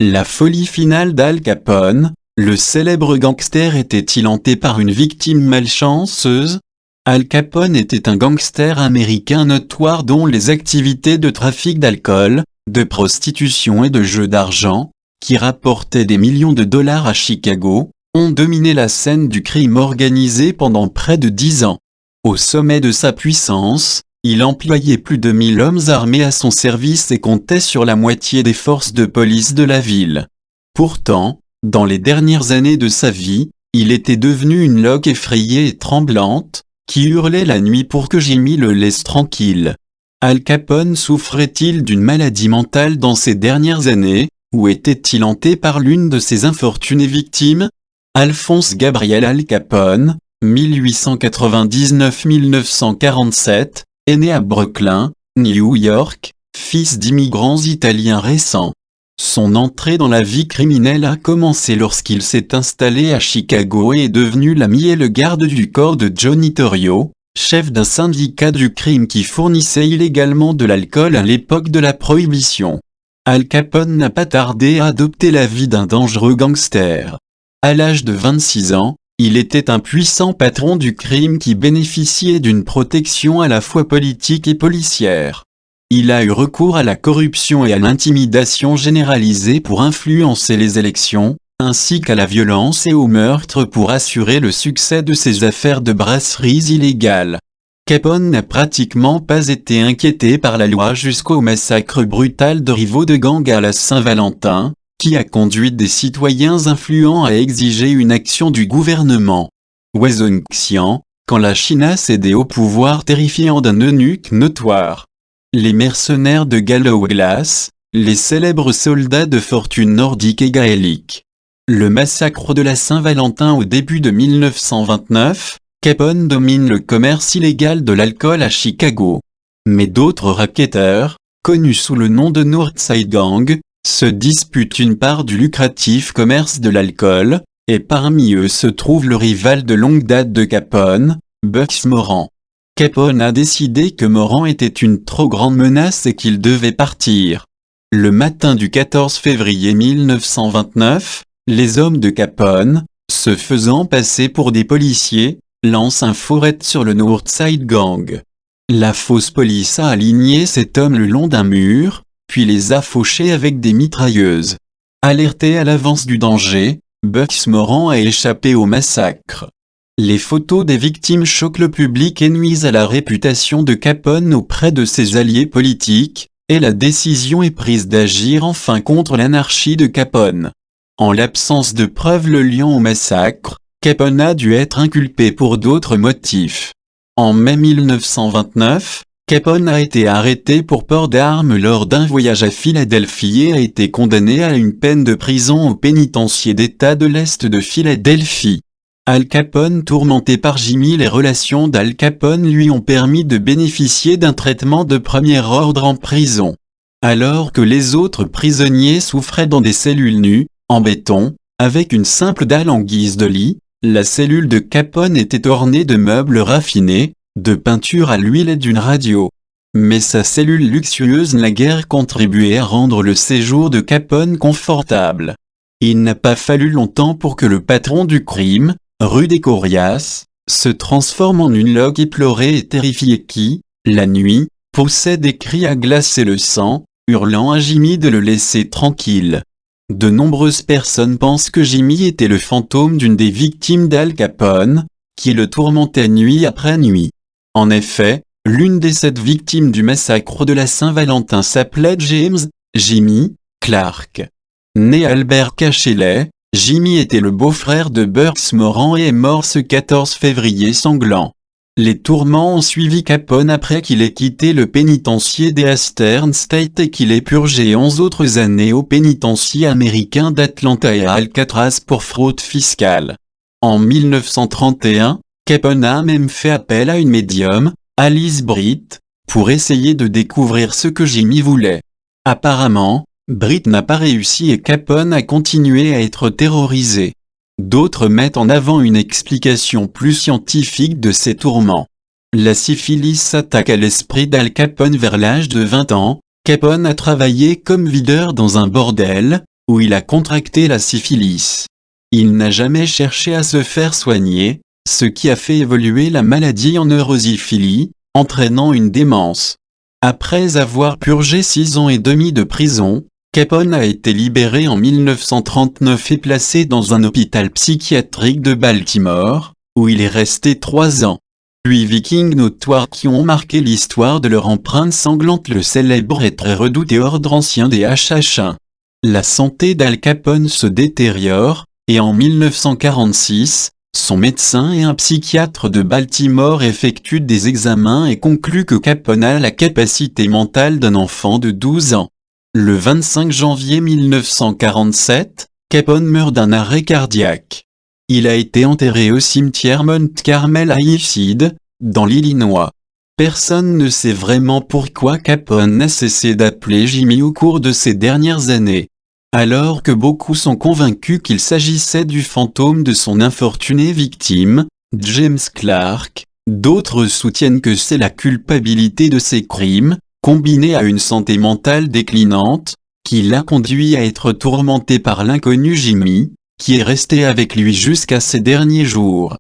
La folie finale d'Al Capone, le célèbre gangster était-il hanté par une victime malchanceuse? Al Capone était un gangster américain notoire dont les activités de trafic d'alcool, de prostitution et de jeux d'argent, qui rapportaient des millions de dollars à Chicago, ont dominé la scène du crime organisé pendant près de 10 ans. Au sommet de sa puissance, il employait plus de 1000 hommes armés à son service et comptait sur la moitié des forces de police de la ville. Pourtant, dans les dernières années de sa vie, il était devenu une loque effrayée et tremblante, qui hurlait la nuit pour que Jimmy le laisse tranquille. Al Capone souffrait-il d'une maladie mentale dans ces dernières années, ou était-il hanté par l'une de ses infortunées victimes? Alphonse Gabriel Al Capone, 1899-1947, est né à Brooklyn, New York, fils d'immigrants italiens récents. Son entrée dans la vie criminelle a commencé lorsqu'il s'est installé à Chicago et est devenu l'ami et le garde du corps de Johnny Torrio, chef d'un syndicat du crime qui fournissait illégalement de l'alcool à l'époque de la Prohibition. Al Capone n'a pas tardé à adopter la vie d'un dangereux gangster. À l'âge de 26 ans, il était un puissant patron du crime qui bénéficiait d'une protection à la fois politique et policière. Il a eu recours à la corruption et à l'intimidation généralisée pour influencer les élections, ainsi qu'à la violence et au meurtre pour assurer le succès de ses affaires de brasseries illégales. Capone n'a pratiquement pas été inquiété par la loi jusqu'au massacre brutal de rivaux de gang à la Saint-Valentin, qui a conduit des citoyens influents à exiger une action du gouvernement. Wazonxian, quand la Chine a cédé au pouvoir terrifiant d'un eunuque notoire. Les mercenaires de Galloway Glass, les célèbres soldats de fortune nordique et gaélique. Le massacre de la Saint-Valentin au début de 1929, Capone domine le commerce illégal de l'alcool à Chicago. Mais d'autres racketteurs, connus sous le nom de Northside Gang, se disputent une part du lucratif commerce de l'alcool, et parmi eux se trouve le rival de longue date de Capone, Bugs Moran. Capone a décidé que Moran était une trop grande menace et qu'il devait partir. Le matin du 14 février 1929, les hommes de Capone, se faisant passer pour des policiers, lancent un fourret sur le Northside Gang. La fausse police a aligné cet homme le long d'un mur, puis les a fauchés avec des mitrailleuses. Alerté à l'avance du danger, Bugs Moran a échappé au massacre. Les photos des victimes choquent le public et nuisent à la réputation de Capone auprès de ses alliés politiques, et la décision est prise d'agir enfin contre l'anarchie de Capone. En l'absence de preuves le liant au massacre, Capone a dû être inculpé pour d'autres motifs. En mai 1929, Capone a été arrêté pour port d'armes lors d'un voyage à Philadelphie et a été condamné à une peine de prison au pénitencier d'État de l'Est de Philadelphie. Al Capone tourmenté par Jimmy. Les relations d'Al Capone lui ont permis de bénéficier d'un traitement de premier ordre en prison. Alors que les autres prisonniers souffraient dans des cellules nues, en béton, avec une simple dalle en guise de lit, la cellule de Capone était ornée de meubles raffinés, de peinture à l'huile et d'une radio. Mais sa cellule luxueuse n'a guère contribué à rendre le séjour de Capone confortable. Il n'a pas fallu longtemps pour que le patron du crime, Rudy Corias, se transforme en une loque éplorée et terrifiée qui, la nuit, poussait des cris à glacer le sang, hurlant à Jimmy de le laisser tranquille. De nombreuses personnes pensent que Jimmy était le fantôme d'une des victimes d'Al Capone, qui le tourmentait nuit après nuit. En effet, l'une des 7 victimes du massacre de la Saint-Valentin s'appelait James « Jimmy » Clark. Né Albert Cachellet, Jimmy était le beau-frère de Bugs Moran et est mort ce 14 février sanglant. Les tourments ont suivi Capone après qu'il ait quitté le pénitencier des Eastern State et qu'il ait purgé 11 autres années au pénitencier américain d'Atlanta et à Alcatraz pour fraude fiscale. En 1931, Capone a même fait appel à une médium, Alice Britt, pour essayer de découvrir ce que Jimmy voulait. Apparemment, Britt n'a pas réussi et Capone a continué à être terrorisé. D'autres mettent en avant une explication plus scientifique de ces tourments. La syphilis s'attaque à l'esprit d'Al Capone vers l'âge de 20 ans. Capone a travaillé comme videur dans un bordel, où il a contracté la syphilis. Il n'a jamais cherché à se faire soigner, ce qui a fait évoluer la maladie en neurosiphilie, entraînant une démence. Après avoir purgé 6 ans et demi de prison, Capone a été libéré en 1939 et placé dans un hôpital psychiatrique de Baltimore, où il est resté 3 ans. 8 vikings notoires qui ont marqué l'histoire de leur empreinte sanglante le célèbre et très redouté ordre ancien des HH1. La santé d'Al Capone se détériore, et en 1946, son médecin et un psychiatre de Baltimore effectuent des examens et concluent que Capone a la capacité mentale d'un enfant de 12 ans. Le 25 janvier 1947, Capone meurt d'un arrêt cardiaque. Il a été enterré au cimetière Mount Carmel à Hillside, dans l'Illinois. Personne ne sait vraiment pourquoi Capone a cessé d'appeler Jimmy au cours de ces dernières années. Alors que beaucoup sont convaincus qu'il s'agissait du fantôme de son infortuné victime, James Clark, d'autres soutiennent que c'est la culpabilité de ses crimes, combinée à une santé mentale déclinante, qui l'a conduit à être tourmenté par l'inconnu Jimmy, qui est resté avec lui jusqu'à ses derniers jours.